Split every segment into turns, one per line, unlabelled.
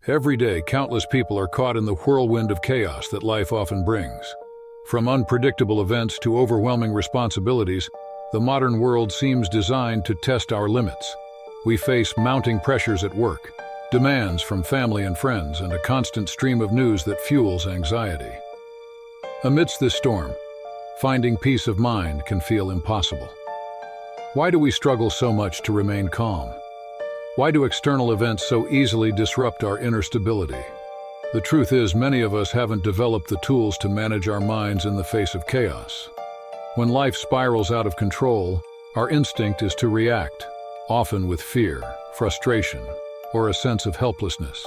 Every day, countless people are caught in the whirlwind of chaos that life often brings. From unpredictable events to overwhelming responsibilities, the modern world seems designed to test our limits. We face mounting pressures at work, demands from family and friends, and a constant stream of news that fuels anxiety. Amidst this storm, finding peace of mind can feel impossible. Why do we struggle so much to remain calm? Why do external events so easily disrupt our inner stability? The truth is, many of us haven't developed the tools to manage our minds in the face of chaos. When life spirals out of control, our instinct is to react, often with fear, frustration, or a sense of helplessness.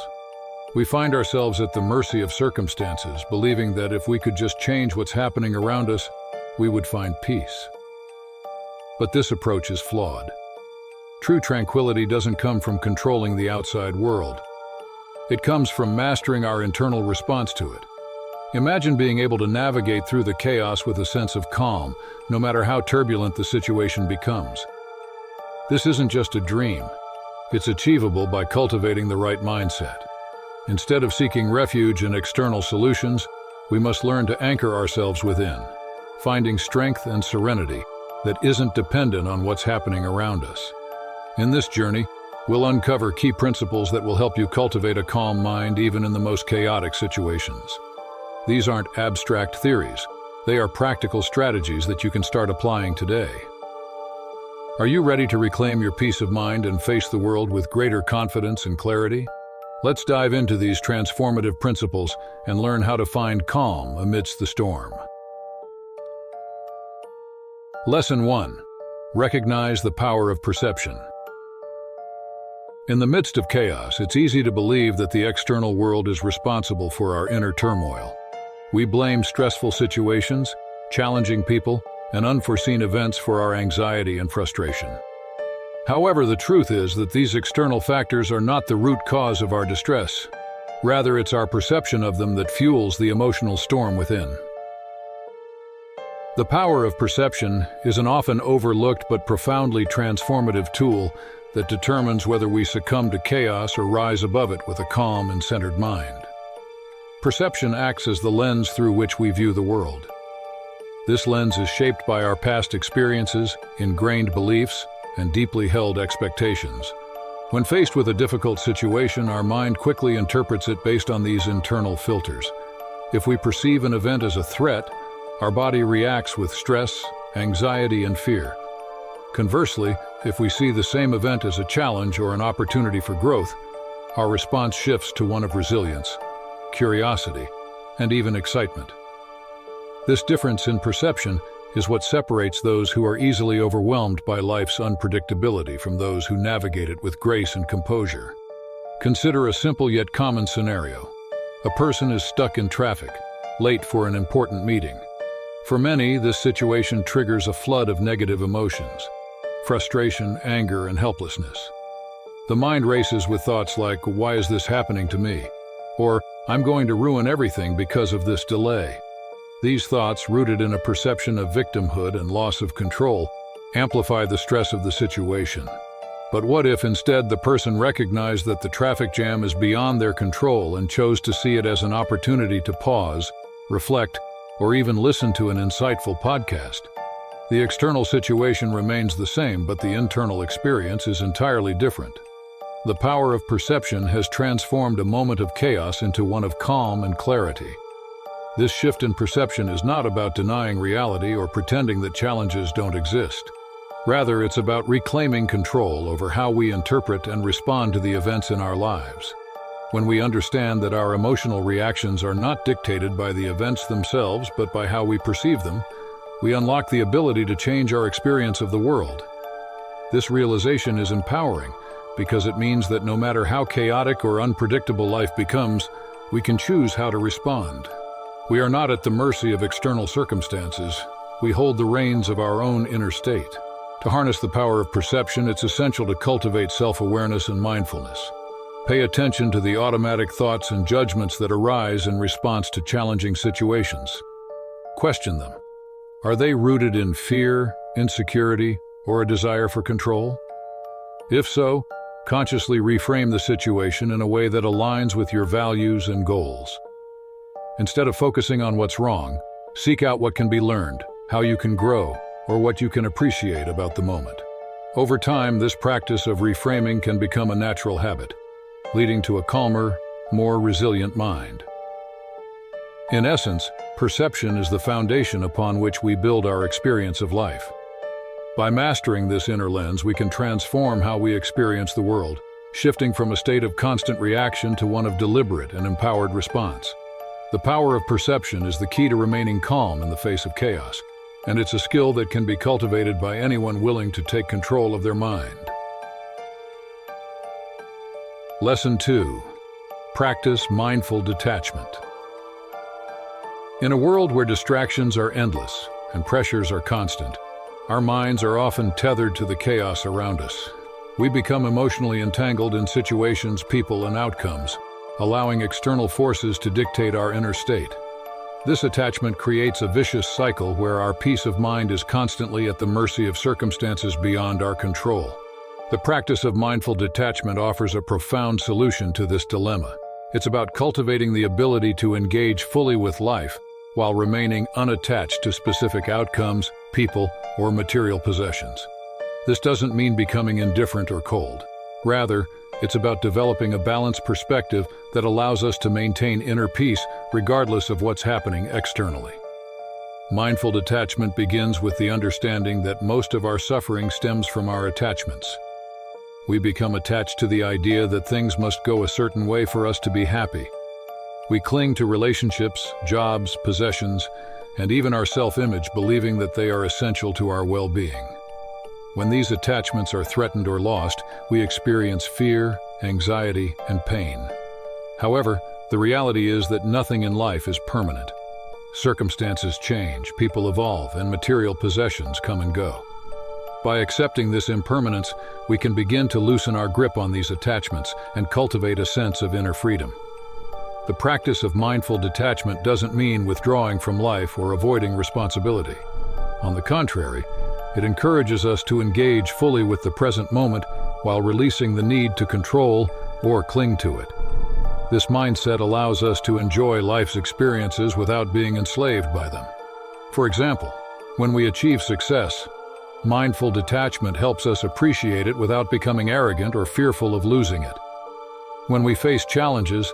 We find ourselves at the mercy of circumstances, believing that if we could just change what's happening around us, we would find peace. But this approach is flawed. True tranquility doesn't come from controlling the outside world. It comes from mastering our internal response to it. Imagine being able to navigate through the chaos with a sense of calm, no matter how turbulent the situation becomes. This isn't just a dream. It's achievable by cultivating the right mindset. Instead of seeking refuge in external solutions, we must learn to anchor ourselves within, finding strength and serenity that isn't dependent on what's happening around us. In this journey, we'll uncover key principles that will help you cultivate a calm mind even in the most chaotic situations. These aren't abstract theories. They are practical strategies that you can start applying today. Are you ready to reclaim your peace of mind and face the world with greater confidence and clarity? Let's dive into these transformative principles and learn how to find calm amidst the storm. Lesson 1. Recognize the power of perception. In the midst of chaos, it's easy to believe that the external world is responsible for our inner turmoil. We blame stressful situations, challenging people, and unforeseen events for our anxiety and frustration. However, the truth is that these external factors are not the root cause of our distress. Rather, it's our perception of them that fuels the emotional storm within. The power of perception is an often overlooked but profoundly transformative tool that determines whether we succumb to chaos or rise above it with a calm and centered mind. Perception acts as the lens through which we view the world. This lens is shaped by our past experiences, ingrained beliefs, and deeply held expectations. When faced with a difficult situation, our mind quickly interprets it based on these internal filters. If we perceive an event as a threat, our body reacts with stress, anxiety, and fear. Conversely, if we see the same event as a challenge or an opportunity for growth, our response shifts to one of resilience, curiosity, and even excitement. This difference in perception is what separates those who are easily overwhelmed by life's unpredictability from those who navigate it with grace and composure. Consider a simple yet common scenario. A person is stuck in traffic, late for an important meeting. For many, this situation triggers a flood of negative emotions: frustration, anger, and helplessness. The mind races with thoughts like, "Why is this happening to me?" Or, "I'm going to ruin everything because of this delay." These thoughts, rooted in a perception of victimhood and loss of control, amplify the stress of the situation. But what if instead the person recognized that the traffic jam is beyond their control and chose to see it as an opportunity to pause, reflect, or even listen to an insightful podcast? The external situation remains the same, but the internal experience is entirely different. The power of perception has transformed a moment of chaos into one of calm and clarity. This shift in perception is not about denying reality or pretending that challenges don't exist. Rather, it's about reclaiming control over how we interpret and respond to the events in our lives. When we understand that our emotional reactions are not dictated by the events themselves, but by how we perceive them, we unlock the ability to change our experience of the world. This realization is empowering because it means that no matter how chaotic or unpredictable life becomes, we can choose how to respond. We are not at the mercy of external circumstances. We hold the reins of our own inner state. To harness the power of perception, it's essential to cultivate self-awareness and mindfulness. Pay attention to the automatic thoughts and judgments that arise in response to challenging situations. Question them. Are they rooted in fear, insecurity, or a desire for control? If so, Consciously reframe the situation in a way that aligns with your values and goals. Instead of focusing on what's wrong, seek out what can be learned, how you can grow, or what you can appreciate about the moment. Over time, this practice of reframing can become a natural habit, leading to a calmer, more resilient mind. In essence, perception is the foundation upon which we build our experience of life. By mastering this inner lens, we can transform how we experience the world, shifting from a state of constant reaction to one of deliberate and empowered response. The power of perception is the key to remaining calm in the face of chaos, and it's a skill that can be cultivated by anyone willing to take control of their mind. Lesson 2. Practice mindful detachment. In a world where distractions are endless and pressures are constant, our minds are often tethered to the chaos around us. We become emotionally entangled in situations, people, and outcomes, allowing external forces to dictate our inner state. This attachment creates a vicious cycle where our peace of mind is constantly at the mercy of circumstances beyond our control. The practice of mindful detachment offers a profound solution to this dilemma. It's about cultivating the ability to engage fully with life while remaining unattached to specific outcomes, people, or material possessions. This doesn't mean becoming indifferent or cold. Rather, it's about developing a balanced perspective that allows us to maintain inner peace regardless of what's happening externally. Mindful detachment begins with the understanding that most of our suffering stems from our attachments. We become attached to the idea that things must go a certain way for us to be happy. We cling to relationships, jobs, possessions, and even our self-image, believing that they are essential to our well-being. When these attachments are threatened or lost, we experience fear, anxiety, and pain. However, the reality is that nothing in life is permanent. Circumstances change, people evolve, and material possessions come and go. By accepting this impermanence, we can begin to loosen our grip on these attachments and cultivate a sense of inner freedom. The practice of mindful detachment doesn't mean withdrawing from life or avoiding responsibility. On the contrary, it encourages us to engage fully with the present moment while releasing the need to control or cling to it. This mindset allows us to enjoy life's experiences without being enslaved by them. For example, when we achieve success, mindful detachment helps us appreciate it without becoming arrogant or fearful of losing it. When we face challenges,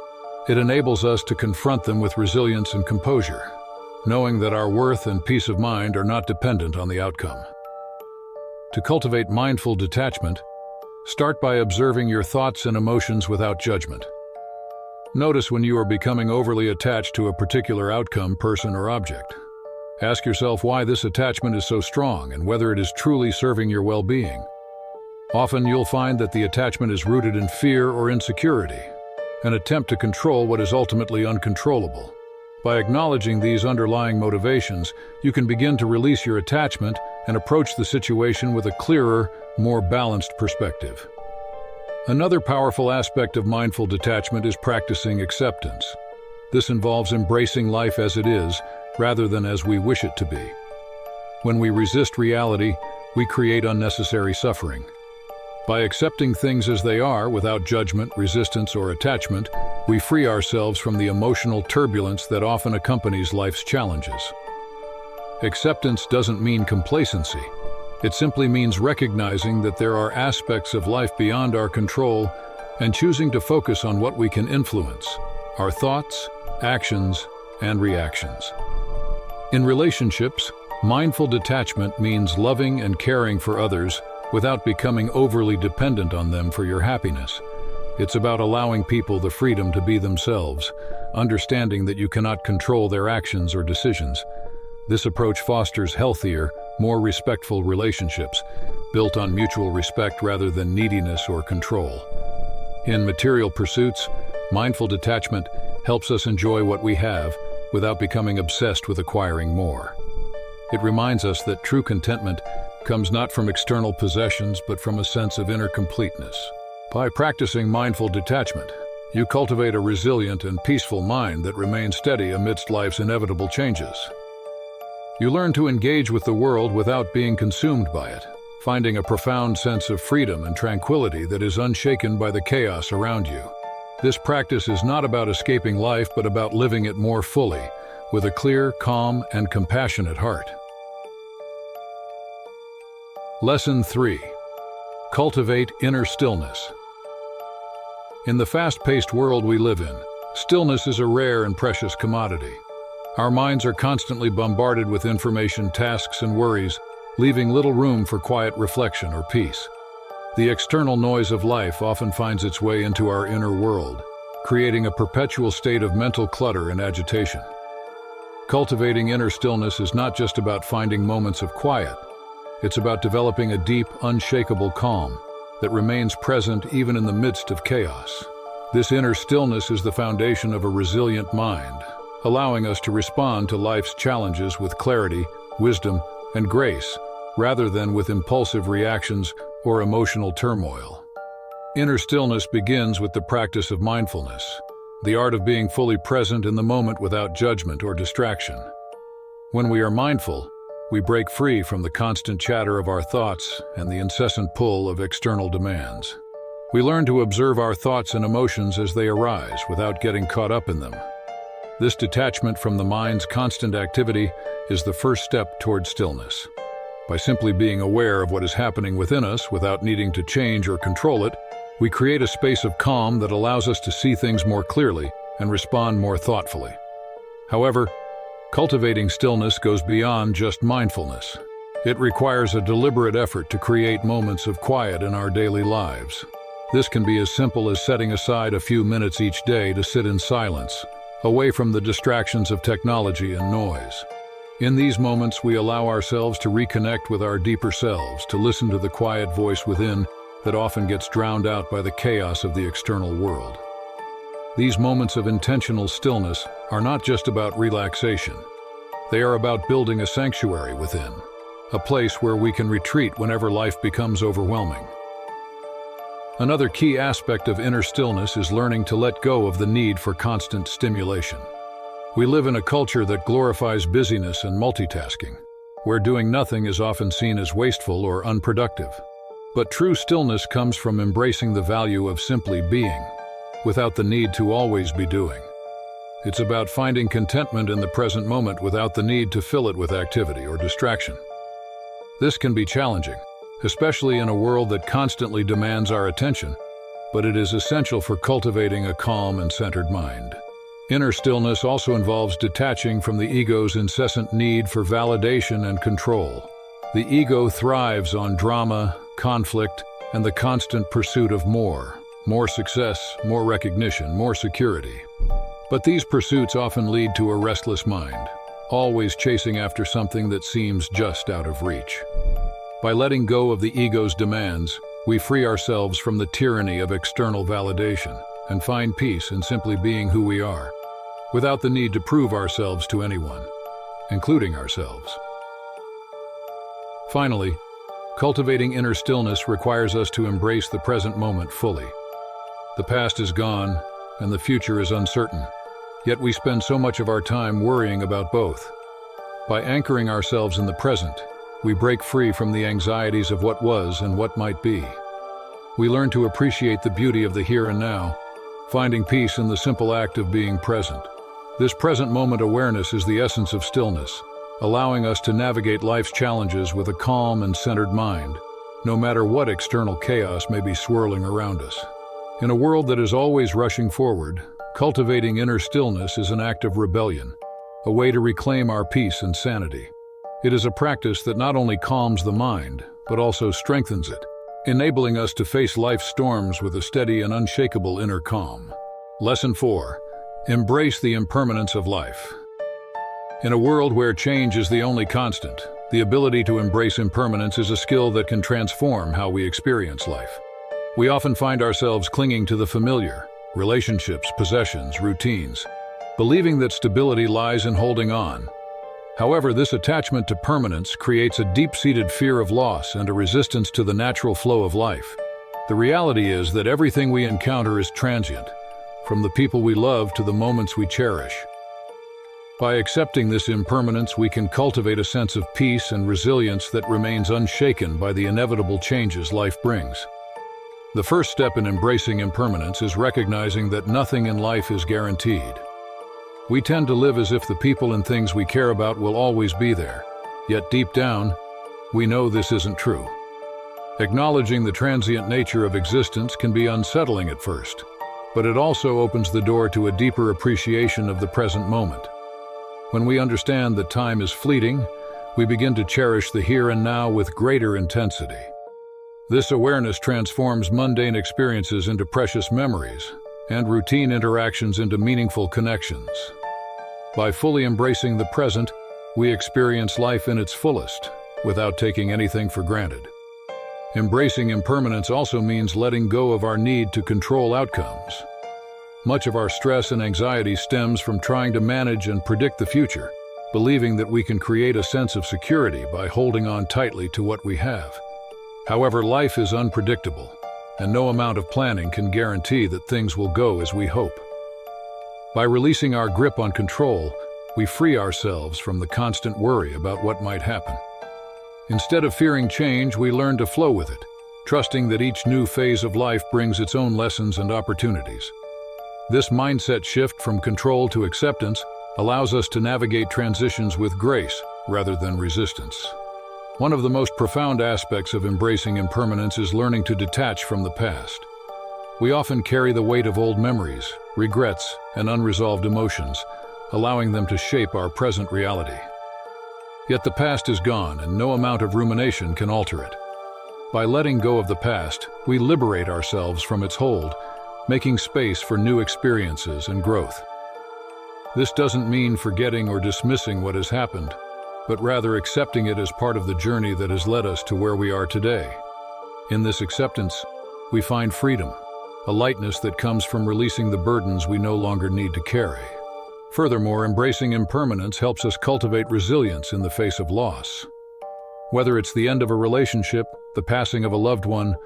it enables us to confront them with resilience and composure, knowing that our worth and peace of mind are not dependent on the outcome. To cultivate mindful detachment, start by observing your thoughts and emotions without judgment. Notice when you are becoming overly attached to a particular outcome, person, or object. Ask yourself why this attachment is so strong and whether it is truly serving your well-being. Often you'll find that the attachment is rooted in fear or insecurity, an attempt to control what is ultimately uncontrollable. By acknowledging these underlying motivations, you can begin to release your attachment and approach the situation with a clearer, more balanced perspective. Another powerful aspect of mindful detachment is practicing acceptance. This involves embracing life as it is, rather than as we wish it to be. When we resist reality, we create unnecessary suffering. By accepting things as they are, without judgment, resistance, or attachment, we free ourselves from the emotional turbulence that often accompanies life's challenges. Acceptance doesn't mean complacency. It simply means recognizing that there are aspects of life beyond our control and choosing to focus on what we can influence: our thoughts, actions, and reactions. In relationships, mindful detachment means loving and caring for others without becoming overly dependent on them for your happiness. It's about allowing people the freedom to be themselves, understanding that you cannot control their actions or decisions. This approach fosters healthier, more respectful relationships, built on mutual respect rather than neediness or control. In material pursuits, mindful detachment helps us enjoy what we have without becoming obsessed with acquiring more. It reminds us that true contentment comes not from external possessions but from a sense of inner completeness. By practicing mindful detachment, you cultivate a resilient and peaceful mind that remains steady amidst life's inevitable changes. You learn to engage with the world without being consumed by it, finding a profound sense of freedom and tranquility that is unshaken by the chaos around you. This practice is not about escaping life, but about living it more fully, with a clear, calm, and compassionate heart. Lesson 3. Cultivate inner stillness. In the fast-paced world we live in, stillness is a rare and precious commodity. Our minds are constantly bombarded with information, tasks, and worries, leaving little room for quiet reflection or peace. The external noise of life often finds its way into our inner world, creating a perpetual state of mental clutter and agitation. Cultivating inner stillness is not just about finding moments of quiet. It's about developing a deep, unshakable calm that remains present even in the midst of chaos. This inner stillness is the foundation of a resilient mind, allowing us to respond to life's challenges with clarity, wisdom, and grace, rather than with impulsive reactions or emotional turmoil. Inner stillness begins with the practice of mindfulness, the art of being fully present in the moment without judgment or distraction. When we are mindful, we break free from the constant chatter of our thoughts and the incessant pull of external demands. We learn to observe our thoughts and emotions as they arise without getting caught up in them. This detachment from the mind's constant activity is the first step toward stillness. By simply being aware of what is happening within us without needing to change or control it, we create a space of calm that allows us to see things more clearly and respond more thoughtfully. However, cultivating stillness goes beyond just mindfulness. It requires a deliberate effort to create moments of quiet in our daily lives. This can be as simple as setting aside a few minutes each day to sit in silence, away from the distractions of technology and noise. In these moments, we allow ourselves to reconnect with our deeper selves, to listen to the quiet voice within that often gets drowned out by the chaos of the external world. These moments of intentional stillness are not just about relaxation. They are about building a sanctuary within, a place where we can retreat whenever life becomes overwhelming. Another key aspect of inner stillness is learning to let go of the need for constant stimulation. We live in a culture that glorifies busyness and multitasking, where doing nothing is often seen as wasteful or unproductive. But true stillness comes from embracing the value of simply being, without the need to always be doing. It's about finding contentment in the present moment without the need to fill it with activity or distraction. This can be challenging, especially in a world that constantly demands our attention, but it is essential for cultivating a calm and centered mind. Inner stillness also involves detaching from the ego's incessant need for validation and control. The ego thrives on drama, conflict, and the constant pursuit of more success, more recognition, more security. But these pursuits often lead to a restless mind, always chasing after something that seems just out of reach. By letting go of the ego's demands, we free ourselves from the tyranny of external validation and find peace in simply being who we are, without the need to prove ourselves to anyone, including ourselves. Finally, cultivating inner stillness requires us to embrace the present moment fully. The past is gone, and the future is uncertain, yet we spend so much of our time worrying about both. By anchoring ourselves in the present, we break free from the anxieties of what was and what might be. We learn to appreciate the beauty of the here and now, finding peace in the simple act of being present. This present moment awareness is the essence of stillness, allowing us to navigate life's challenges with a calm and centered mind, no matter what external chaos may be swirling around us. In a world that is always rushing forward, cultivating inner stillness is an act of rebellion, a way to reclaim our peace and sanity. It is a practice that not only calms the mind, but also strengthens it, enabling us to face life's storms with a steady and unshakable inner calm. Lesson 4. Embrace the impermanence of life. In a world where change is the only constant, the ability to embrace impermanence is a skill that can transform how we experience life. We often find ourselves clinging to the familiar, relationships, possessions, routines, believing that stability lies in holding on. However, this attachment to permanence creates a deep-seated fear of loss and a resistance to the natural flow of life. The reality is that everything we encounter is transient, from the people we love to the moments we cherish. By accepting this impermanence, we can cultivate a sense of peace and resilience that remains unshaken by the inevitable changes life brings. The first step in embracing impermanence is recognizing that nothing in life is guaranteed. We tend to live as if the people and things we care about will always be there, yet deep down, we know this isn't true. Acknowledging the transient nature of existence can be unsettling at first, but it also opens the door to a deeper appreciation of the present moment. When we understand that time is fleeting, we begin to cherish the here and now with greater intensity. This awareness transforms mundane experiences into precious memories, and routine interactions into meaningful connections. By fully embracing the present, we experience life in its fullest, without taking anything for granted. Embracing impermanence also means letting go of our need to control outcomes. Much of our stress and anxiety stems from trying to manage and predict the future, believing that we can create a sense of security by holding on tightly to what we have. However, life is unpredictable, and no amount of planning can guarantee that things will go as we hope. By releasing our grip on control, we free ourselves from the constant worry about what might happen. Instead of fearing change, we learn to flow with it, trusting that each new phase of life brings its own lessons and opportunities. This mindset shift from control to acceptance allows us to navigate transitions with grace rather than resistance. One of the most profound aspects of embracing impermanence is learning to detach from the past. We often carry the weight of old memories, regrets, and unresolved emotions, allowing them to shape our present reality. Yet the past is gone, and no amount of rumination can alter it. By letting go of the past, we liberate ourselves from its hold, making space for new experiences and growth. This doesn't mean forgetting or dismissing what has happened, but rather accepting it as part of the journey that has led us to where we are today. In this acceptance, we find freedom, a lightness that comes from releasing the burdens we no longer need to carry. Furthermore, embracing impermanence helps us cultivate resilience in the face of loss. Whether it's the end of a relationship, the passing of a loved one,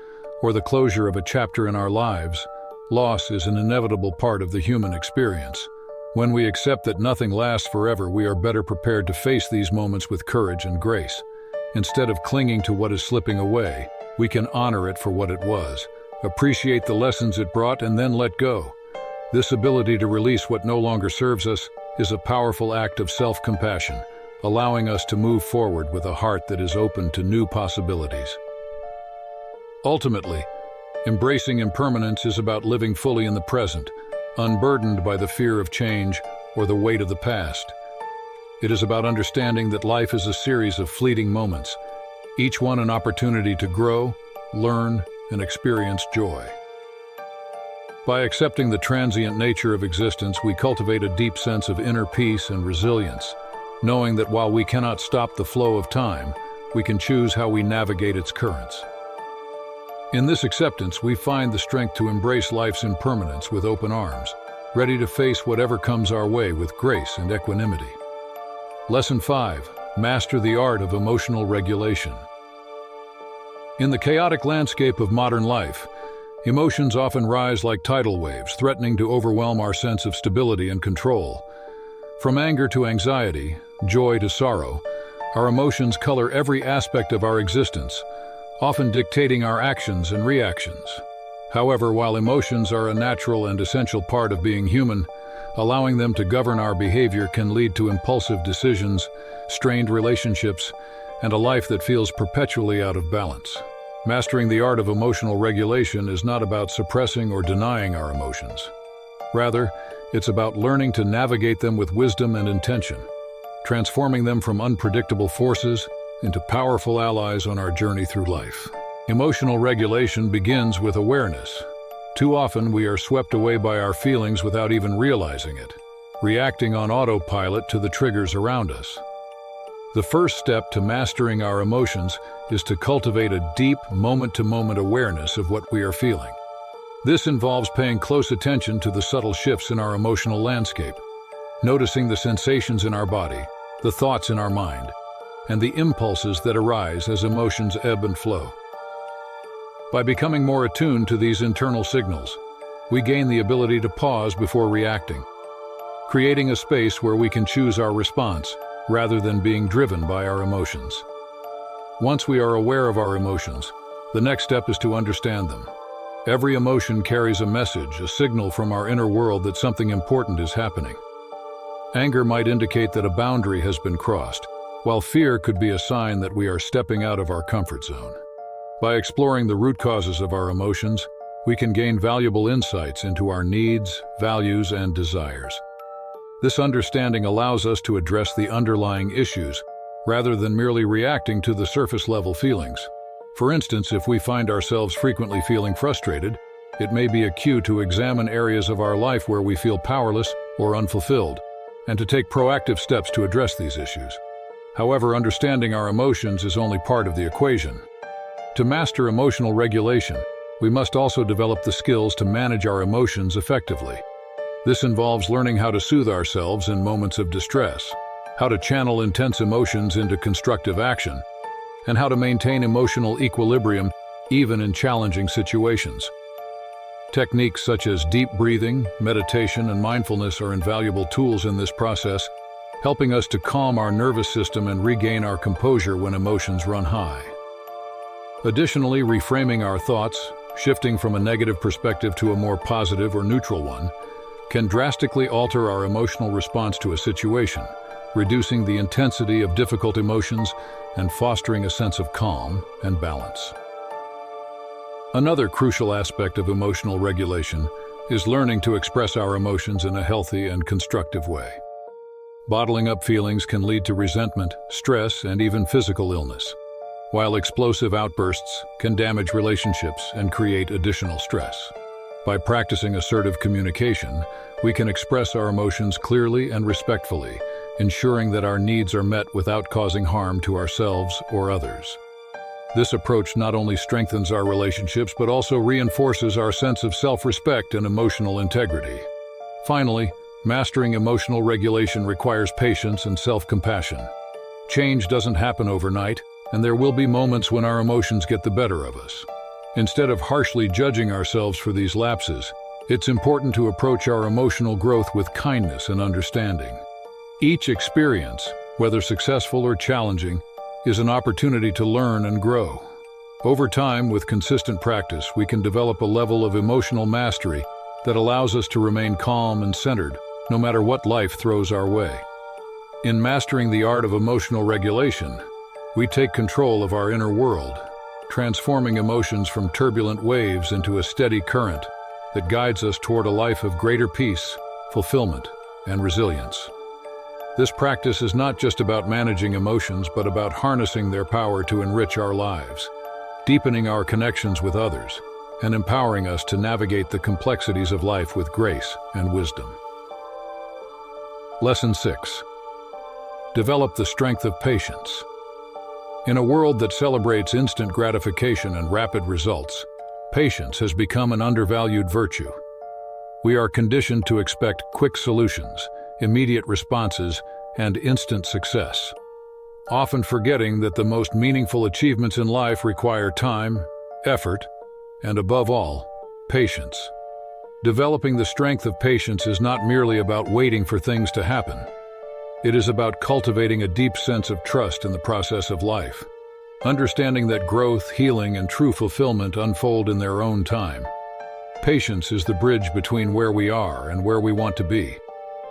or the closure of a chapter in our lives, loss is an inevitable part of the human experience. When we accept that nothing lasts forever, we are better prepared to face these moments with courage and grace. Instead of clinging to what is slipping away, we can honor it for what it was, appreciate the lessons it brought, and then let go. This ability to release what no longer serves us is a powerful act of self-compassion, allowing us to move forward with a heart that is open to new possibilities. Ultimately, embracing impermanence is about living fully in the present, unburdened by the fear of change or the weight of the past. It is about understanding that life is a series of fleeting moments, each one an opportunity to grow, learn, and experience joy. By accepting the transient nature of existence, we cultivate a deep sense of inner peace and resilience, knowing that while we cannot stop the flow of time, we can choose how we navigate its currents. In this acceptance, we find the strength to embrace life's impermanence with open arms, ready to face whatever comes our way with grace and equanimity. Lesson 5. Master the art of emotional regulation. In the chaotic landscape of modern life, emotions often rise like tidal waves, threatening to overwhelm our sense of stability and control. From anger to anxiety, joy to sorrow, our emotions color every aspect of our existence, often dictating our actions and reactions. However, while emotions are a natural and essential part of being human, allowing them to govern our behavior can lead to impulsive decisions, strained relationships, and a life that feels perpetually out of balance. Mastering the art of emotional regulation is not about suppressing or denying our emotions. Rather, it's about learning to navigate them with wisdom and intention, transforming them from unpredictable forces into powerful allies on our journey through life. Emotional regulation begins with awareness. Too often we are swept away by our feelings without even realizing it, reacting on autopilot to the triggers around us. The first step to mastering our emotions is to cultivate a deep, moment-to-moment awareness of what we are feeling. This involves paying close attention to the subtle shifts in our emotional landscape, noticing the sensations in our body, the thoughts in our mind, and the impulses that arise as emotions ebb and flow. By becoming more attuned to these internal signals, we gain the ability to pause before reacting. creating a space where we can choose our response rather than being driven by our emotions. Once we are aware of our emotions, the next step is to understand them. Every emotion carries a message, a signal from our inner world that something important is happening. Anger might indicate that a boundary has been crossed, while fear could be a sign that we are stepping out of our comfort zone. By exploring the root causes of our emotions, we can gain valuable insights into our needs, values, and desires. This understanding allows us to address the underlying issues rather than merely reacting to the surface-level feelings. For instance, if we find ourselves frequently feeling frustrated, it may be a cue to examine areas of our life where we feel powerless or unfulfilled, and to take proactive steps to address these issues. However, understanding our emotions is only part of the equation. To master emotional regulation, we must also develop the skills to manage our emotions effectively. This involves learning how to soothe ourselves in moments of distress, how to channel intense emotions into constructive action, and how to maintain emotional equilibrium even in challenging situations. Techniques such as deep breathing, meditation, and mindfulness are invaluable tools in this process, helping us to calm our nervous system and regain our composure when emotions run high. Additionally, reframing our thoughts, shifting from a negative perspective to a more positive or neutral one, can drastically alter our emotional response to a situation, reducing the intensity of difficult emotions and fostering a sense of calm and balance. Another crucial aspect of emotional regulation is learning to express our emotions in a healthy and constructive way. Bottling up feelings can lead to resentment, stress, and even physical illness, while explosive outbursts can damage relationships and create additional stress. By practicing assertive communication, we can express our emotions clearly and respectfully, ensuring that our needs are met without causing harm to ourselves or others. This approach not only strengthens our relationships but also reinforces our sense of self-respect and emotional integrity. Finally, mastering emotional regulation requires patience and self-compassion. Change doesn't happen overnight, and there will be moments when our emotions get the better of us. Instead of harshly judging ourselves for these lapses, it's important to approach our emotional growth with kindness and understanding. Each experience, whether successful or challenging, is an opportunity to learn and grow. Over time, with consistent practice, we can develop a level of emotional mastery that allows us to remain calm and centered, no matter what life throws our way. In mastering the art of emotional regulation, we take control of our inner world, transforming emotions from turbulent waves into a steady current that guides us toward a life of greater peace, fulfillment, and resilience. This practice is not just about managing emotions, but about harnessing their power to enrich our lives, deepening our connections with others, and empowering us to navigate the complexities of life with grace and wisdom. Lesson 6. Develop the strength of patience. In a world that celebrates instant gratification and rapid results, patience has become an undervalued virtue. We are conditioned to expect quick solutions, immediate responses, and instant success, often forgetting that the most meaningful achievements in life require time, effort, and above all, patience. Developing the strength of patience is not merely about waiting for things to happen. It is about cultivating a deep sense of trust in the process of life, understanding that growth, healing, and true fulfillment unfold in their own time. Patience is the bridge between where we are and where we want to be,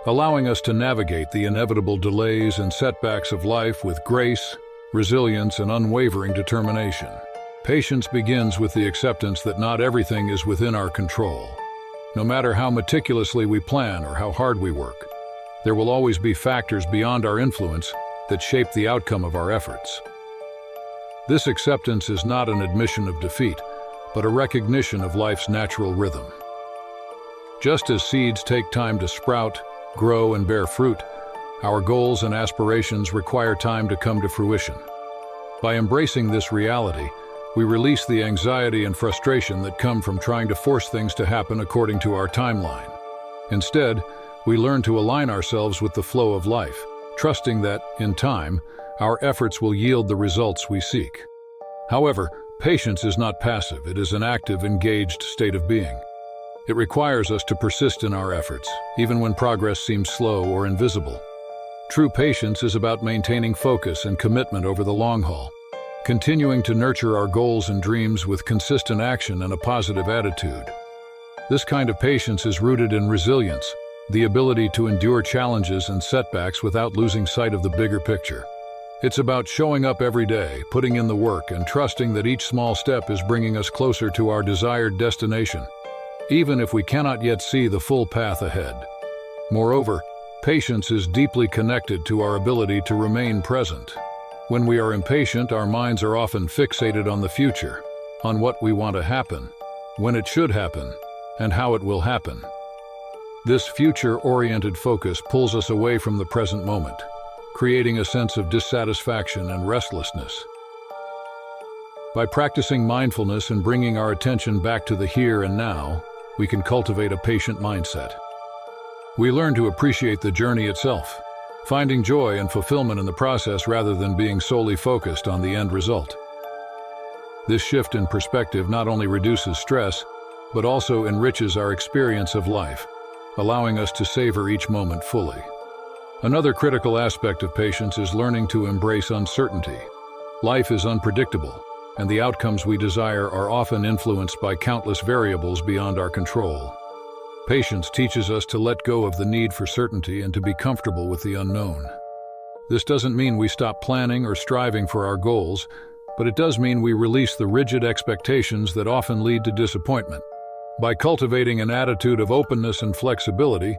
allowing us to navigate the inevitable delays and setbacks of life with grace, resilience, and unwavering determination. Patience begins with the acceptance that not everything is within our control. No matter how meticulously we plan or how hard we work, there will always be factors beyond our influence that shape the outcome of our efforts. This acceptance is not an admission of defeat, but a recognition of life's natural rhythm. Just as seeds take time to sprout, grow, and bear fruit, our goals and aspirations require time to come to fruition. By embracing this reality, we release the anxiety and frustration that come from trying to force things to happen according to our timeline. Instead, we learn to align ourselves with the flow of life, trusting that, in time, our efforts will yield the results we seek. However, patience is not passive, it is an active, engaged state of being. It requires us to persist in our efforts, even when progress seems slow or invisible. True patience is about maintaining focus and commitment over the long haul, continuing to nurture our goals and dreams with consistent action and a positive attitude. This kind of patience is rooted in resilience, the ability to endure challenges and setbacks without losing sight of the bigger picture. It's about showing up every day, putting in the work, and trusting that each small step is bringing us closer to our desired destination, even if we cannot yet see the full path ahead. Moreover, patience is deeply connected to our ability to remain present. When we are impatient, our minds are often fixated on the future, on what we want to happen, when it should happen, and how it will happen. This future-oriented focus pulls us away from the present moment, creating a sense of dissatisfaction and restlessness. By practicing mindfulness and bringing our attention back to the here and now, we can cultivate a patient mindset. We learn to appreciate the journey itself, finding joy and fulfillment in the process rather than being solely focused on the end result. This shift in perspective not only reduces stress, but also enriches our experience of life, allowing us to savor each moment fully. Another critical aspect of patience is learning to embrace uncertainty. Life is unpredictable, and the outcomes we desire are often influenced by countless variables beyond our control. Patience teaches us to let go of the need for certainty and to be comfortable with the unknown. This doesn't mean we stop planning or striving for our goals, but it does mean we release the rigid expectations that often lead to disappointment. By cultivating an attitude of openness and flexibility,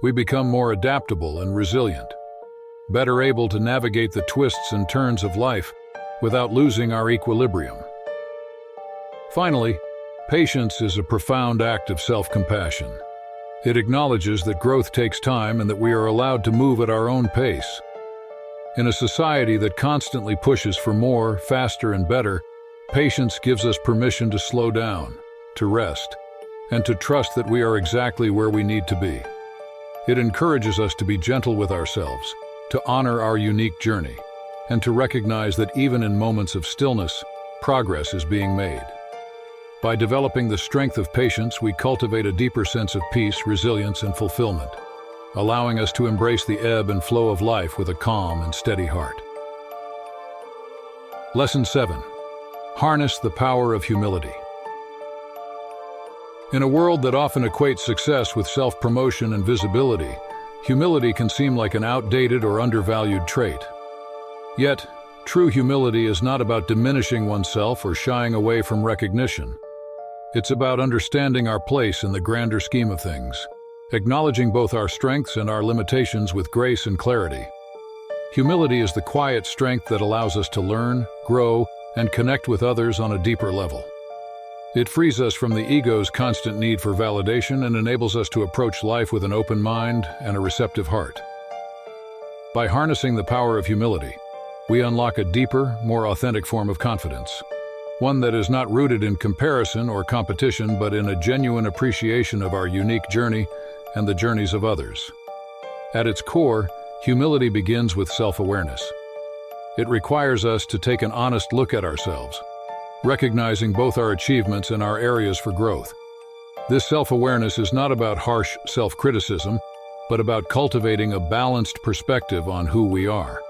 we become more adaptable and resilient, better able to navigate the twists and turns of life without losing our equilibrium. Finally, patience is a profound act of self-compassion. It acknowledges that growth takes time and that we are allowed to move at our own pace. In a society that constantly pushes for more, faster, and better, patience gives us permission to slow down, to rest, and to trust that we are exactly where we need to be. It encourages us to be gentle with ourselves, to honor our unique journey, and to recognize that even in moments of stillness, progress is being made. By developing the strength of patience, we cultivate a deeper sense of peace, resilience, and fulfillment, allowing us to embrace the ebb and flow of life with a calm and steady heart. Lesson 7. Harness the power of humility. In a world that often equates success with self-promotion and visibility, humility can seem like an outdated or undervalued trait. Yet, true humility is not about diminishing oneself or shying away from recognition. It's about understanding our place in the grander scheme of things, acknowledging both our strengths and our limitations with grace and clarity. Humility is the quiet strength that allows us to learn, grow, and connect with others on a deeper level. It frees us from the ego's constant need for validation and enables us to approach life with an open mind and a receptive heart. By harnessing the power of humility, we unlock a deeper, more authentic form of confidence, one that is not rooted in comparison or competition, but in a genuine appreciation of our unique journey and the journeys of others. At its core, humility begins with self-awareness. It requires us to take an honest look at ourselves, recognizing both our achievements and our areas for growth. This self-awareness is not about harsh self-criticism, but about cultivating a balanced perspective on who we are.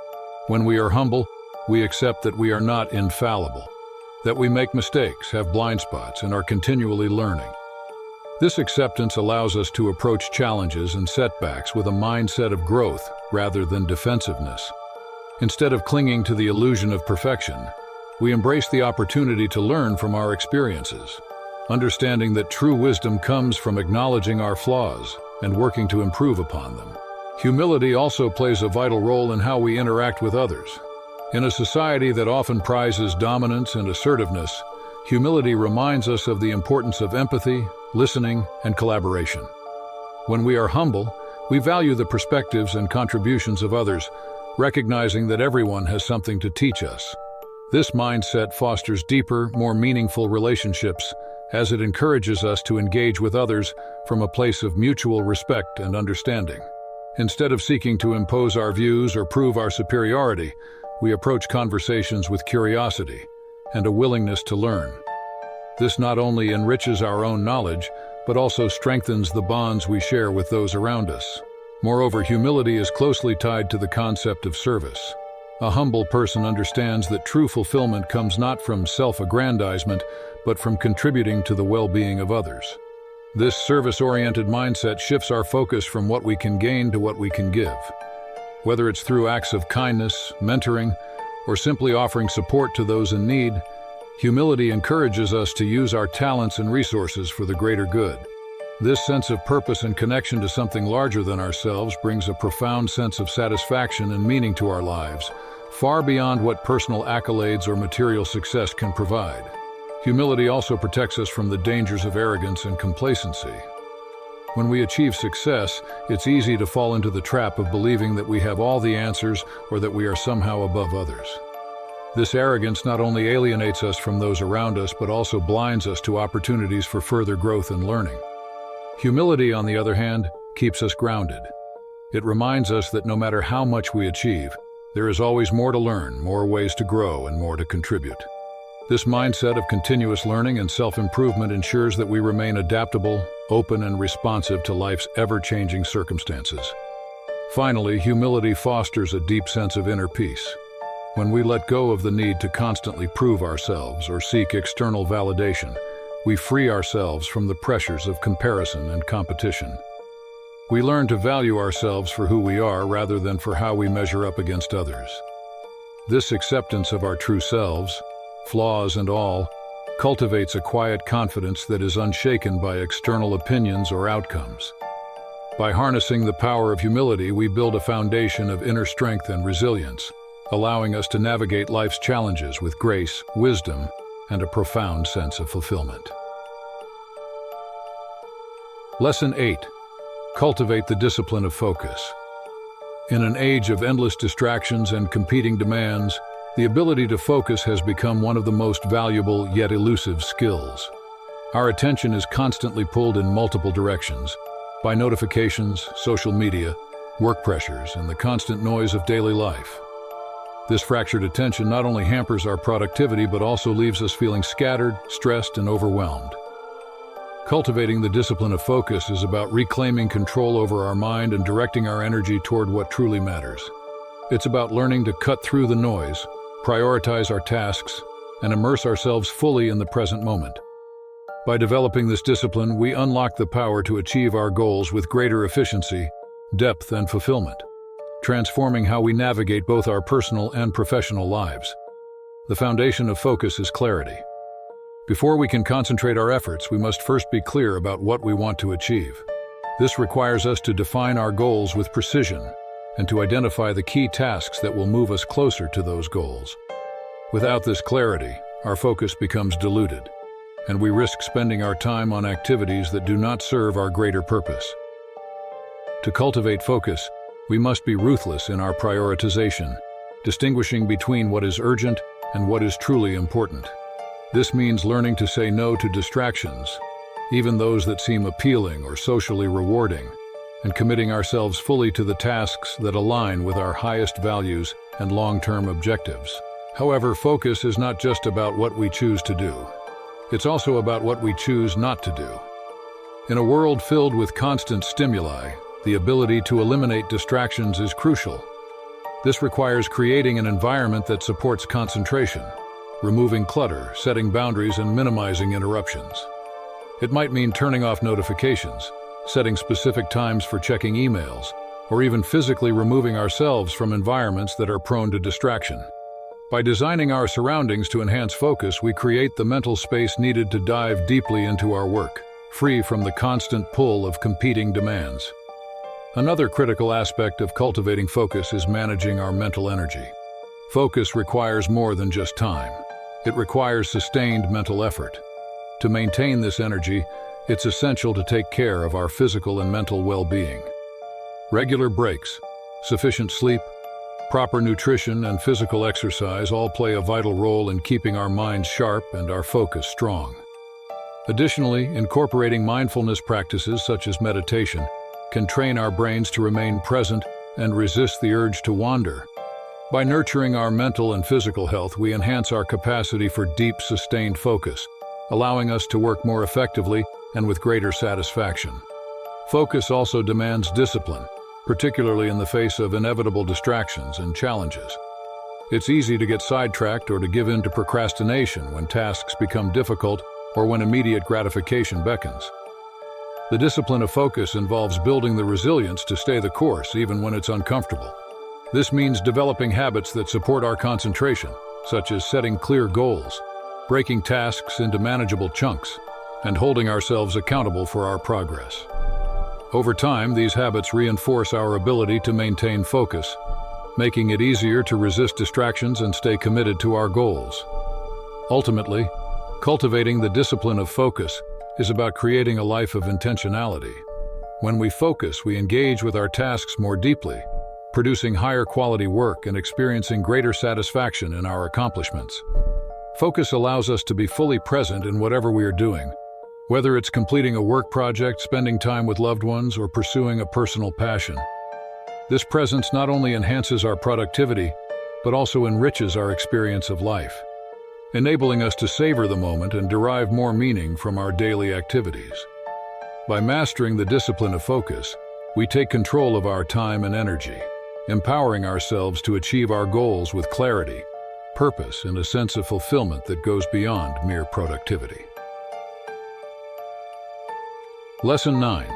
When we are humble, we accept that we are not infallible, that we make mistakes, have blind spots, and are continually learning. This acceptance allows us to approach challenges and setbacks with a mindset of growth rather than defensiveness. Instead of clinging to the illusion of perfection, we embrace the opportunity to learn from our experiences, understanding that true wisdom comes from acknowledging our flaws and working to improve upon them. Humility also plays a vital role in how we interact with others. In a society that often prizes dominance and assertiveness, humility reminds us of the importance of empathy, listening, and collaboration. When we are humble, we value the perspectives and contributions of others, recognizing that everyone has something to teach us. This mindset fosters deeper, more meaningful relationships, as it encourages us to engage with others from a place of mutual respect and understanding. Instead of seeking to impose our views or prove our superiority, we approach conversations with curiosity and a willingness to learn. This not only enriches our own knowledge, but also strengthens the bonds we share with those around us. Moreover, humility is closely tied to the concept of service. A humble person understands that true fulfillment comes not from self-aggrandizement, but from contributing to the well-being of others. This service-oriented mindset shifts our focus from what we can gain to what we can give. Whether it's through acts of kindness, mentoring, or simply offering support to those in need, humility encourages us to use our talents and resources for the greater good. This sense of purpose and connection to something larger than ourselves brings a profound sense of satisfaction and meaning to our lives, far beyond what personal accolades or material success can provide. Humility also protects us from the dangers of arrogance and complacency. When we achieve success, it's easy to fall into the trap of believing that we have all the answers or that we are somehow above others. This arrogance not only alienates us from those around us, but also blinds us to opportunities for further growth and learning. Humility, on the other hand, keeps us grounded. It reminds us that no matter how much we achieve, there is always more to learn, more ways to grow, and more to contribute. This mindset of continuous learning and self-improvement ensures that we remain adaptable, open, and responsive to life's ever-changing circumstances. Finally, humility fosters a deep sense of inner peace. When we let go of the need to constantly prove ourselves or seek external validation, we free ourselves from the pressures of comparison and competition. We learn to value ourselves for who we are rather than for how we measure up against others. This acceptance of our true selves, flaws and all, cultivates a quiet confidence that is unshaken by external opinions or outcomes. By harnessing the power of humility, we build a foundation of inner strength and resilience, allowing us to navigate life's challenges with grace, wisdom, and a profound sense of fulfillment. Lesson 8. Cultivate the discipline of focus. In an age of endless distractions and competing demands, the ability to focus has become one of the most valuable yet elusive skills. Our attention is constantly pulled in multiple directions by notifications, social media, work pressures, and the constant noise of daily life. This fractured attention not only hampers our productivity but also leaves us feeling scattered, stressed, and overwhelmed. Cultivating the discipline of focus is about reclaiming control over our mind and directing our energy toward what truly matters. It's about learning to cut through the noise, prioritize our tasks, and immerse ourselves fully in the present moment. By developing this discipline, we unlock the power to achieve our goals with greater efficiency, depth, and fulfillment, transforming how we navigate both our personal and professional lives. The foundation of focus is clarity. Before we can concentrate our efforts, we must first be clear about what we want to achieve. This requires us to define our goals with precision and to identify the key tasks that will move us closer to those goals. Without this clarity, our focus becomes diluted, and we risk spending our time on activities that do not serve our greater purpose. To cultivate focus, we must be ruthless in our prioritization, distinguishing between what is urgent and what is truly important. This means learning to say no to distractions, even those that seem appealing or socially rewarding, and committing ourselves fully to the tasks that align with our highest values and long-term objectives. However, focus is not just about what we choose to do. It's also about what we choose not to do. In a world filled with constant stimuli, the ability to eliminate distractions is crucial. This requires creating an environment that supports concentration, removing clutter, setting boundaries, and minimizing interruptions. It might mean turning off notifications, setting specific times for checking emails, or even physically removing ourselves from environments that are prone to distraction. By designing our surroundings to enhance focus, we create the mental space needed to dive deeply into our work, free from the constant pull of competing demands. Another critical aspect of cultivating focus is managing our mental energy. Focus requires more than just time. It requires sustained mental effort. To maintain this energy, it's essential to take care of our physical and mental well-being. Regular breaks, sufficient sleep, proper nutrition, and physical exercise all play a vital role in keeping our minds sharp and our focus strong. Additionally, incorporating mindfulness practices such as meditation can train our brains to remain present and resist the urge to wander. By nurturing our mental and physical health, we enhance our capacity for deep, sustained focus, allowing us to work more effectively and with greater satisfaction. Focus also demands discipline, particularly in the face of inevitable distractions and challenges. It's easy to get sidetracked or to give in to procrastination when tasks become difficult or when immediate gratification beckons. The discipline of focus involves building the resilience to stay the course even when it's uncomfortable. This means developing habits that support our concentration, such as setting clear goals, breaking tasks into manageable chunks, and holding ourselves accountable for our progress. Over time, these habits reinforce our ability to maintain focus, making it easier to resist distractions and stay committed to our goals. Ultimately, cultivating the discipline of focus is about creating a life of intentionality. When we focus, we engage with our tasks more deeply, producing higher quality work and experiencing greater satisfaction in our accomplishments. Focus allows us to be fully present in whatever we are doing, whether it's completing a work project, spending time with loved ones, or pursuing a personal passion. This presence not only enhances our productivity, but also enriches our experience of life, enabling us to savor the moment and derive more meaning from our daily activities. By mastering the discipline of focus, we take control of our time and energy, empowering ourselves to achieve our goals with clarity, purpose, and a sense of fulfillment that goes beyond mere productivity. Lesson 9.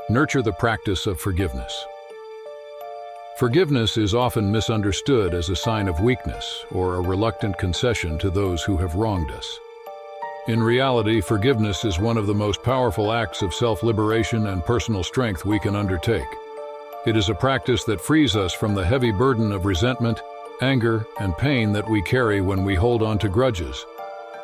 Nurture the practice of forgiveness. Forgiveness is often misunderstood as a sign of weakness or a reluctant concession to those who have wronged us. In reality, forgiveness is one of the most powerful acts of self-liberation and personal strength we can undertake. It is a practice that frees us from the heavy burden of resentment, anger, and pain that we carry when we hold on to grudges.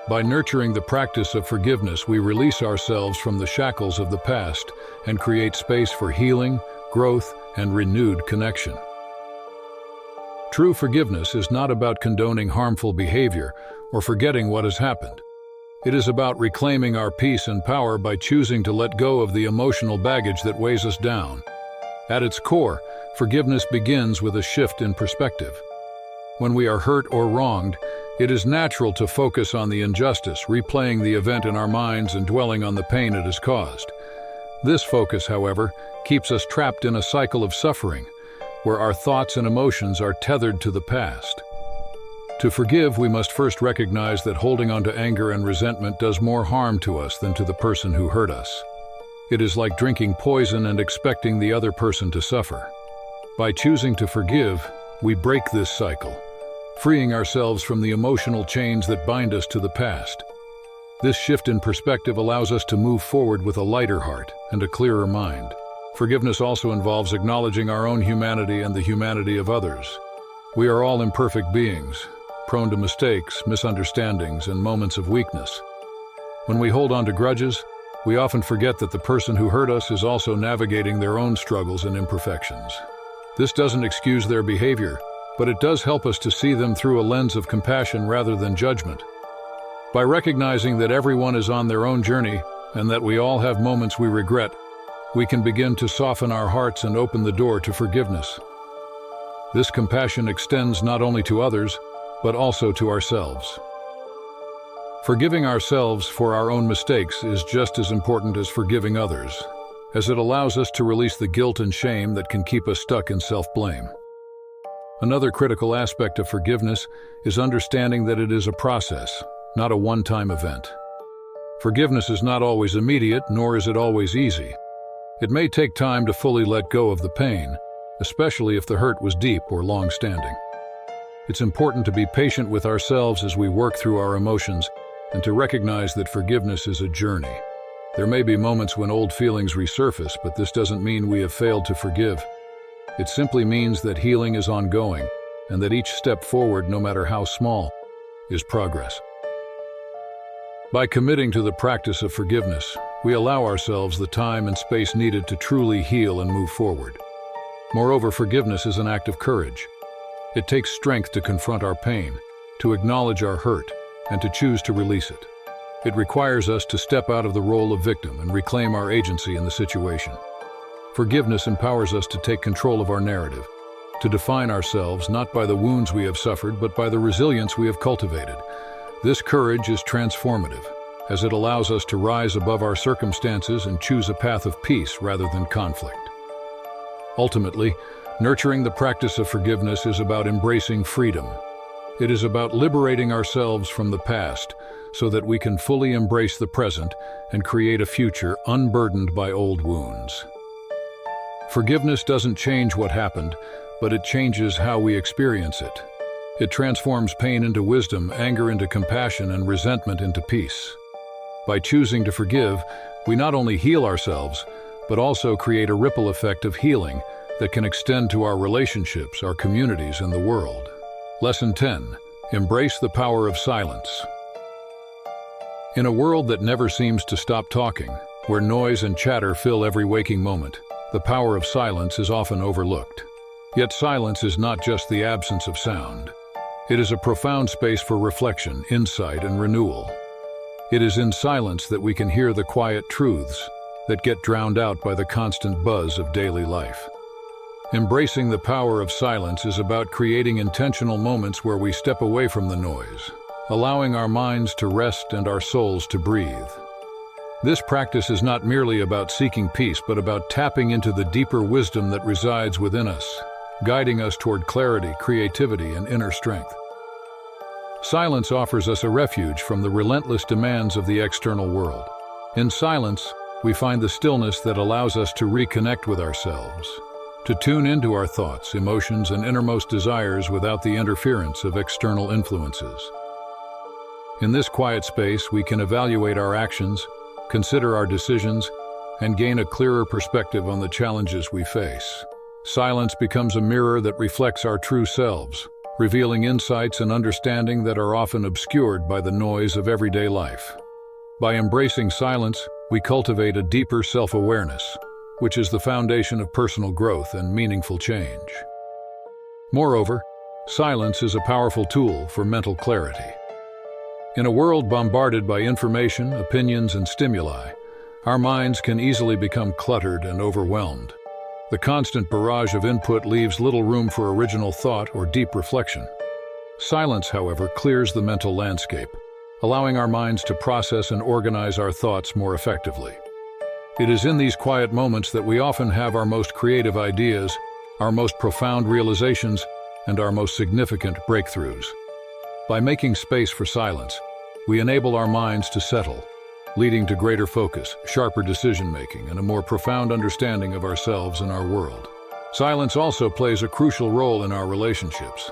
By nurturing the practice of forgiveness, we release ourselves from the shackles of the past and create space for healing, growth, and renewed connection. True forgiveness is not about condoning harmful behavior or forgetting what has happened. It is about reclaiming our peace and power by choosing to let go of the emotional baggage that weighs us down. At its core, forgiveness begins with a shift in perspective. When we are hurt or wronged, it is natural to focus on the injustice, replaying the event in our minds and dwelling on the pain it has caused. This focus, however, keeps us trapped in a cycle of suffering, where our thoughts and emotions are tethered to the past. To forgive, we must first recognize that holding on to anger and resentment does more harm to us than to the person who hurt us. It is like drinking poison and expecting the other person to suffer. By choosing to forgive, we break this cycle, freeing ourselves from the emotional chains that bind us to the past. This shift in perspective allows us to move forward with a lighter heart and a clearer mind. Forgiveness also involves acknowledging our own humanity and the humanity of others. We are all imperfect beings, prone to mistakes, misunderstandings, and moments of weakness. When we hold on to grudges, we often forget that the person who hurt us is also navigating their own struggles and imperfections. This doesn't excuse their behavior, but it does help us to see them through a lens of compassion rather than judgment. By recognizing that everyone is on their own journey and that we all have moments we regret, we can begin to soften our hearts and open the door to forgiveness. This compassion extends not only to others, but also to ourselves. Forgiving ourselves for our own mistakes is just as important as forgiving others, as it allows us to release the guilt and shame that can keep us stuck in self-blame. Another critical aspect of forgiveness is understanding that it is a process, not a one-time event. Forgiveness is not always immediate, nor is it always easy. It may take time to fully let go of the pain, especially if the hurt was deep or long-standing. It's important to be patient with ourselves as we work through our emotions and to recognize that forgiveness is a journey. There may be moments when old feelings resurface, but this doesn't mean we have failed to forgive. It simply means that healing is ongoing and that each step forward, no matter how small, is progress. By committing to the practice of forgiveness, we allow ourselves the time and space needed to truly heal and move forward. Moreover, forgiveness is an act of courage. It takes strength to confront our pain, to acknowledge our hurt, and to choose to release it. It requires us to step out of the role of victim and reclaim our agency in the situation. Forgiveness empowers us to take control of our narrative, to define ourselves not by the wounds we have suffered, but by the resilience we have cultivated. This courage is transformative. as it allows us to rise above our circumstances and choose a path of peace rather than conflict. Ultimately, nurturing the practice of forgiveness is about embracing freedom. It is about liberating ourselves from the past so that we can fully embrace the present and create a future unburdened by old wounds. Forgiveness doesn't change what happened, but it changes how we experience it. It transforms pain into wisdom, anger into compassion, and resentment into peace. By choosing to forgive, we not only heal ourselves, but also create a ripple effect of healing that can extend to our relationships, our communities, and the world. Lesson 10. Embrace the power of silence. In a world that never seems to stop talking, where noise and chatter fill every waking moment, the power of silence is often overlooked. Yet silence is not just the absence of sound. It is a profound space for reflection, insight, and renewal. It is in silence that we can hear the quiet truths that get drowned out by the constant buzz of daily life. Embracing the power of silence is about creating intentional moments where we step away from the noise, allowing our minds to rest and our souls to breathe. This practice is not merely about seeking peace, but about tapping into the deeper wisdom that resides within us, guiding us toward clarity, creativity, and inner strength. Silence offers us a refuge from the relentless demands of the external world. In silence, we find the stillness that allows us to reconnect with ourselves, to tune into our thoughts, emotions, and innermost desires without the interference of external influences. In this quiet space, we can evaluate our actions, consider our decisions, and gain a clearer perspective on the challenges we face. Silence becomes a mirror that reflects our true selves, revealing insights and understanding that are often obscured by the noise of everyday life. By embracing silence, we cultivate a deeper self-awareness, which is the foundation of personal growth and meaningful change. Moreover, silence is a powerful tool for mental clarity. In a world bombarded by information, opinions, and stimuli, our minds can easily become cluttered and overwhelmed. The constant barrage of input leaves little room for original thought or deep reflection. Silence, however, clears the mental landscape, allowing our minds to process and organize our thoughts more effectively. It is in these quiet moments that we often have our most creative ideas, our most profound realizations, and our most significant breakthroughs. By making space for silence, we enable our minds to settle, leading to greater focus, sharper decision-making, and a more profound understanding of ourselves and our world. Silence also plays a crucial role in our relationships.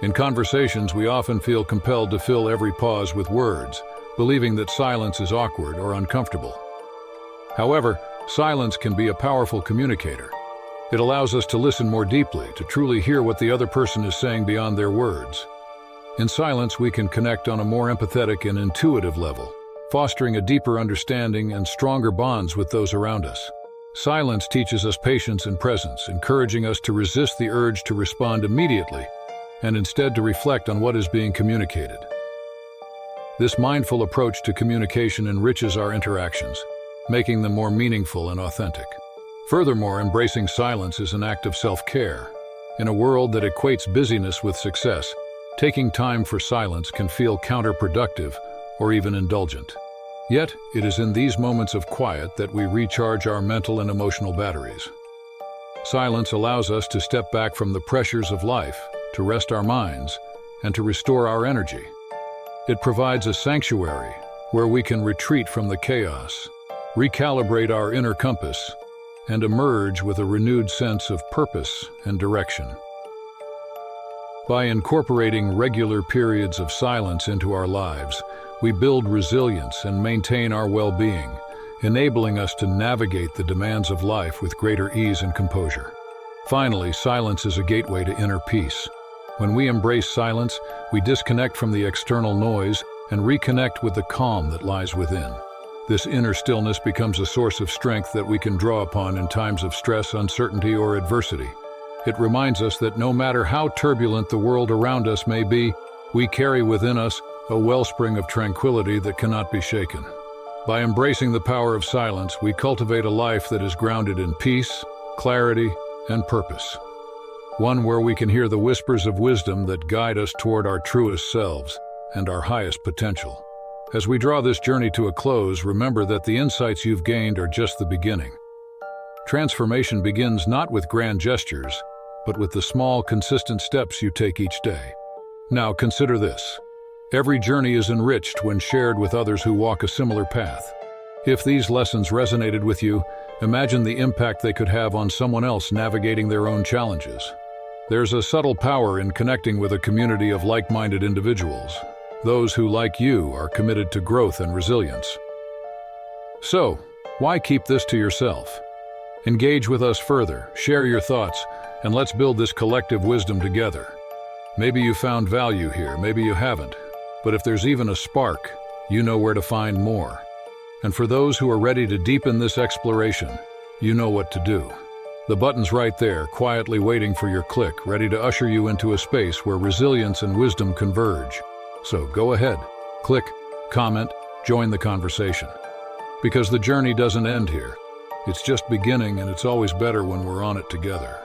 In conversations, we often feel compelled to fill every pause with words, believing that silence is awkward or uncomfortable. However, silence can be a powerful communicator. It allows us to listen more deeply, to truly hear what the other person is saying beyond their words. In silence, we can connect on a more empathetic and intuitive level, fostering a deeper understanding and stronger bonds with those around us. Silence teaches us patience and presence, encouraging us to resist the urge to respond immediately and instead to reflect on what is being communicated. This mindful approach to communication enriches our interactions, making them more meaningful and authentic. Furthermore, embracing silence is an act of self-care. In a world that equates busyness with success, taking time for silence can feel counterproductive or even indulgent. Yet, it is in these moments of quiet that we recharge our mental and emotional batteries. Silence allows us to step back from the pressures of life, to rest our minds, and to restore our energy. It provides a sanctuary where we can retreat from the chaos, recalibrate our inner compass, and emerge with a renewed sense of purpose and direction. By incorporating regular periods of silence into our lives, we build resilience and maintain our well-being, enabling us to navigate the demands of life with greater ease and composure. Finally, silence is a gateway to inner peace. When we embrace silence, we disconnect from the external noise and reconnect with the calm that lies within. This inner stillness becomes a source of strength that we can draw upon in times of stress, uncertainty, or adversity. It reminds us that no matter how turbulent the world around us may be, we carry within us a wellspring of tranquility that cannot be shaken. By embracing the power of silence, we cultivate a life that is grounded in peace, clarity, and purpose. One where we can hear the whispers of wisdom that guide us toward our truest selves and our highest potential. As we draw this journey to a close, remember that the insights you've gained are just the beginning. Transformation begins not with grand gestures, but with the small, consistent steps you take each day. Now consider this. Every journey is enriched when shared with others who walk a similar path. If these lessons resonated with you, imagine the impact they could have on someone else navigating their own challenges. There's a subtle power in connecting with a community of like-minded individuals, those who, like you, are committed to growth and resilience. So, why keep this to yourself? Engage with us further, share your thoughts, and let's build this collective wisdom together. Maybe you found value here, maybe you haven't, but if there's even a spark, you know where to find more. And for those who are ready to deepen this exploration, you know what to do. The button's right there, quietly waiting for your click, ready to usher you into a space where resilience and wisdom converge. So go ahead, click, comment, join the conversation. Because the journey doesn't end here. It's just beginning, and it's always better when we're on it together.